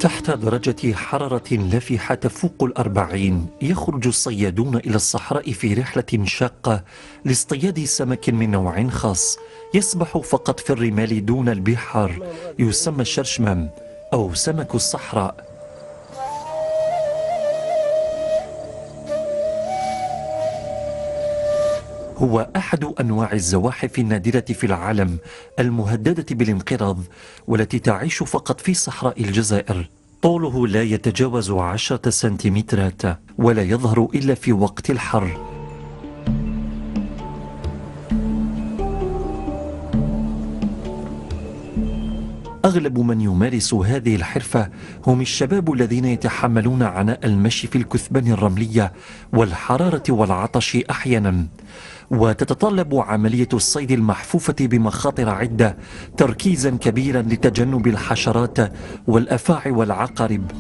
تحت درجة حرارة لافحة تفوق 40 يخرج الصيادون إلى الصحراء في رحلة شاقة لاصطياد سمك من نوع خاص يسبح فقط في الرمال دون البحار، يسمى الشرشمام أو سمك الصحراء. هو أحد أنواع الزواحف النادرة في العالم المهددة بالانقراض، والتي تعيش فقط في صحراء الجزائر. طوله لا يتجاوز 10 سنتيمترات، ولا يظهر إلا في وقت الحر. أغلب من يمارس هذه الحرفة هم الشباب الذين يتحملون عناء المشي في الكثبان الرملية والحرارة والعطش أحيانا، وتتطلب عملية الصيد المحفوفة بمخاطر عدة تركيزا كبيرا لتجنب الحشرات والأفاعي والعقارب.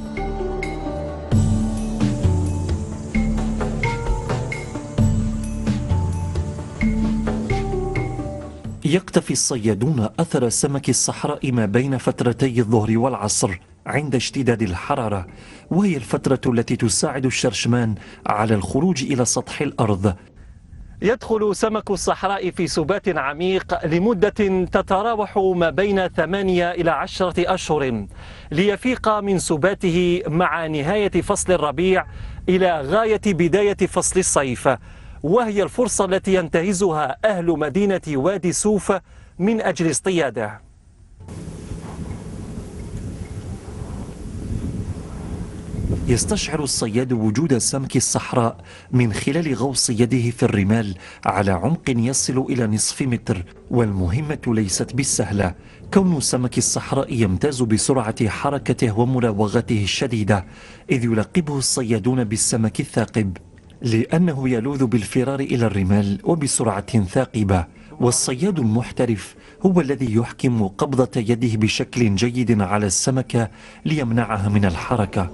يقتفي الصيادون أثر سمك الصحراء ما بين فترتي الظهر والعصر عند اشتداد الحرارة، وهي الفترة التي تساعد الشرشمان على الخروج إلى سطح الأرض. يدخل سمك الصحراء في سبات عميق لمدة تتراوح ما بين 8 إلى 10 أشهر، ليفيق من سباته مع نهاية فصل الربيع إلى غاية بداية فصل الصيف، وهي الفرصة التي ينتهزها أهل مدينة وادي سوف من أجل اصطياده. يستشعر الصياد وجود سمك الصحراء من خلال غوص يده في الرمال على عمق يصل إلى نصف متر، والمهمة ليست بالسهلة، كون سمك الصحراء يمتاز بسرعة حركته ومراوغته الشديدة، إذ يلقبه الصيادون بالسمك الثاقب، لأنه يلوذ بالفرار إلى الرمال وبسرعة ثاقبة. والصياد المحترف هو الذي يحكم قبضة يده بشكل جيد على السمكة ليمنعها من الحركة.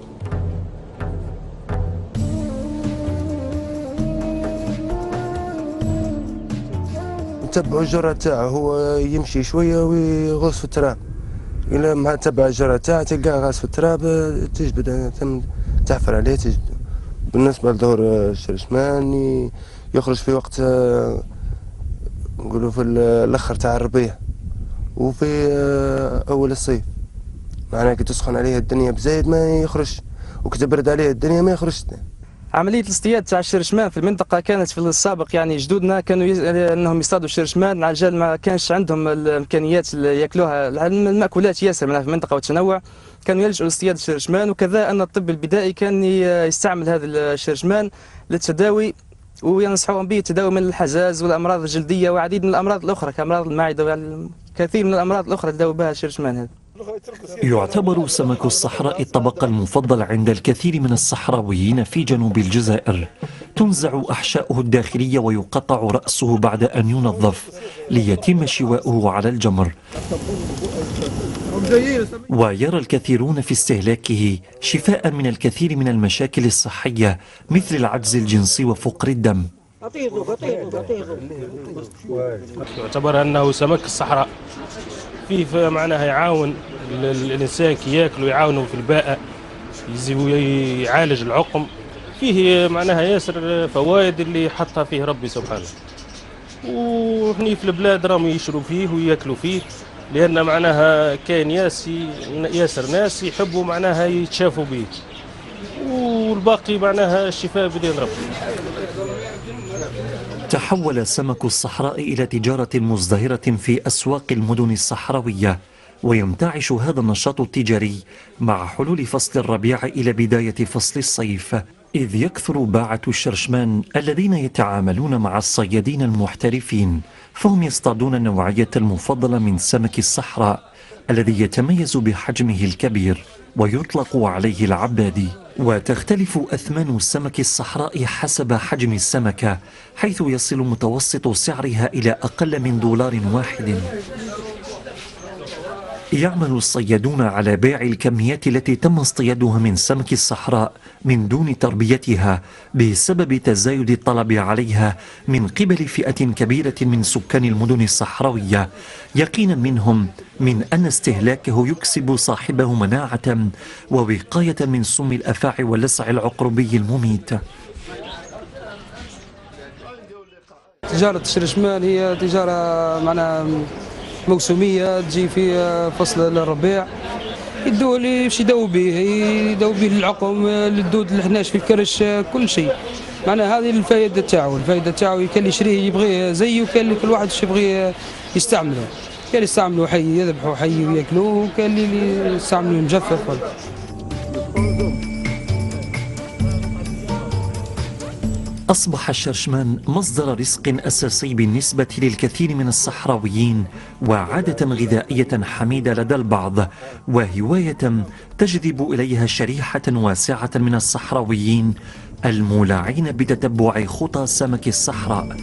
تبعوا الجرة تاعه، هو يمشي شوية ويغوص في التراب، إلا ما تبع الجرة تاعه تلقاه غاص في التراب تجبد، تحفر عليه تجبد. بالنسبة لدور الشرشمان يخرج في وقت نقولوا في الأخر تاع الربيع وفي أول الصيف، معناها كي تسخن عليه الدنيا بزايد ما يخرج، وكتبرد عليه الدنيا ما يخرجش. عملية الاصطياد تاع الشرشمان في المنطقة كانت في السابق، يعني جدودنا كانوا انهم يصطادوا الشرشمان، على الجال ما كانش عندهم الامكانيات اللي ياكلوها، المأكولات ياسر منها في المنطقة والتنوع، كانوا يلجؤوا لاصطياد الشرشمان. وكذا ان الطب البدائي كان يستعمل هذا الشرشمان للتداوي، وينصحون به التداوي من الحزاز والامراض الجلدية وعديد من الامراض الاخرى كامراض المعدة، كثير من الامراض الاخرى تداوي بها الشرشمان هذا. يعتبر سمك الصحراء الطبق المفضل عند الكثير من الصحراويين في جنوب الجزائر. تنزع أحشاؤه الداخلية ويقطع رأسه بعد أن ينظف ليتم شواؤه على الجمر، ويرى الكثيرون في استهلاكه شفاء من الكثير من المشاكل الصحية مثل العجز الجنسي وفقر الدم. يعتبر أنه سمك الصحراء، فيه معناها يعاون الإنسان كي ياكل ويعاونه في الباءة، يعالج العقم، فيه معناها ياسر فوائد اللي حطها فيه ربي سبحانه. وحني في البلاد راهم يشروا فيه وياكلوا فيه، لأن معناها كاين ياسر ناس يحبوا معناها يتشافوا به، والباقي معناها الشفاء بدين ربي. تحول سمك الصحراء إلى تجارة مزدهرة في أسواق المدن الصحراوية، وينتعش هذا النشاط التجاري مع حلول فصل الربيع إلى بداية فصل الصيف، إذ يكثر باعة الشرشمان الذين يتعاملون مع الصيادين المحترفين، فهم يصطادون النوعية المفضلة من سمك الصحراء الذي يتميز بحجمه الكبير ويطلق عليه العبادي. وتختلف أثمان سمك الصحراء حسب حجم السمكة، حيث يصل متوسط سعرها إلى أقل من $1. يعمل الصيادون على بيع الكميات التي تم اصطيادها من سمك الصحراء من دون تربيتها بسبب تزايد الطلب عليها من قبل فئة كبيرة من سكان المدن الصحراوية، يقينا منهم من أن استهلاكه يكسب صاحبه مناعة ووقاية من سم الأفاعي واللسع العقربي المميت. تجارة الشرشمان هي تجارة معناها موسمية، تجي في فصل الربيع، يدوا اللي باش يداو به العقم، الدود الحناش في الكرش، كل شيء. معناها هذه الفائدة تاعو، كان اللي يشريه يبغيه زيه، وكان اللي كل واحد يبغي يستعمله، كان يستعملوا حي يذبحوا حي وياكلوه، وكان اللي يستعملوا مجفف. أصبح الشرشمان مصدر رزق أساسي بالنسبة للكثير من الصحراويين، وعادة غذائية حميدة لدى البعض، وهواية تجذب إليها شريحة واسعة من الصحراويين المولعين بتتبع خطى سمك الصحراء.